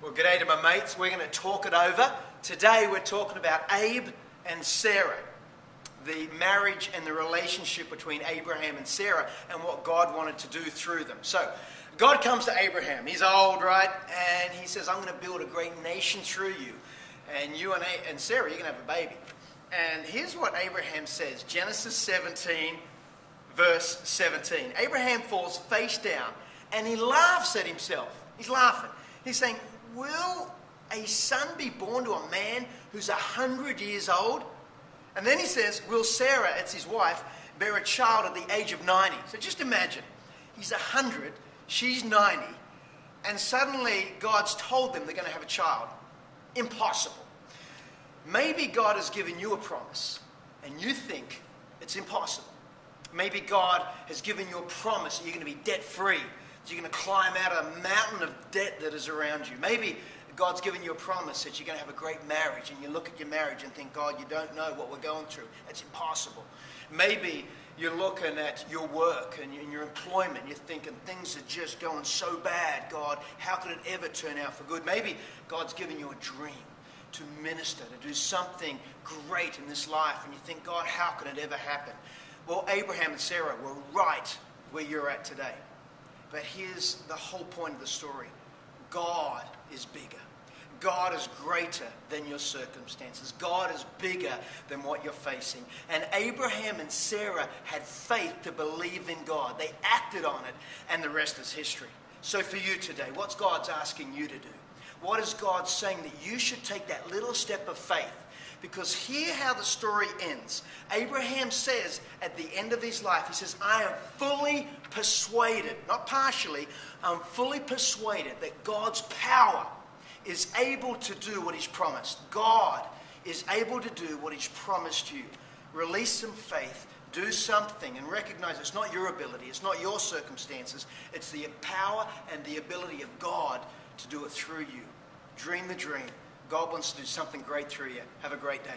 Well, g'day to my mates. We're going to talk it over. Today we're talking about Abe and Sarah, the marriage and the relationship between Abraham and Sarah and what God wanted to do through them. So, God comes to Abraham. He's old, right? And he says, I'm going to build a great nation through you. And you and Sarah, you're going to have a baby. And here's what Abraham says. Genesis 17, verse 17. Abraham falls face down and he laughs at himself. He's laughing. He's saying, will a son be born to a man who's 100 years old? And then he says, will Sarah, it's his wife, bear a child at the age of 90? So just imagine, he's 100, she's 90, and suddenly God's told them they're going to have a child. Impossible. Maybe God has given you a promise, and you think it's impossible. Maybe God has given you a promise that you're going to be debt-free, that you're going to climb out of a mountain of debt that is around you. Maybe God's given you a promise that you're going to have a great marriage, and you look at your marriage and think, God, you don't know what we're going through. It's impossible. Maybe you're looking at your work and your employment. You're thinking things are just going so bad. God, how could it ever turn out for good? Maybe God's given you a dream to minister, to do something great in this life, and you think, God, how could it ever happen? Well, Abraham and Sarah were right where you're at today. But here's the whole point of the story. God is bigger. God is greater than your circumstances. God is bigger than what you're facing. And Abraham and Sarah had faith to believe in God. They acted on it, and the rest is history. So for you today, what's God's asking you to do? What is God saying that you should take that little step of faith? Because hear how the story ends. Abraham says at the end of his life, he says, I am fully persuaded, not partially, I'm fully persuaded that God's power is able to do what he's promised. God is able to do what he's promised you. Release some faith, do something, and recognize it's not your ability, it's not your circumstances, it's the power and the ability of God to do it through you. Dream the dream. God wants to do something great through you. Have a great day.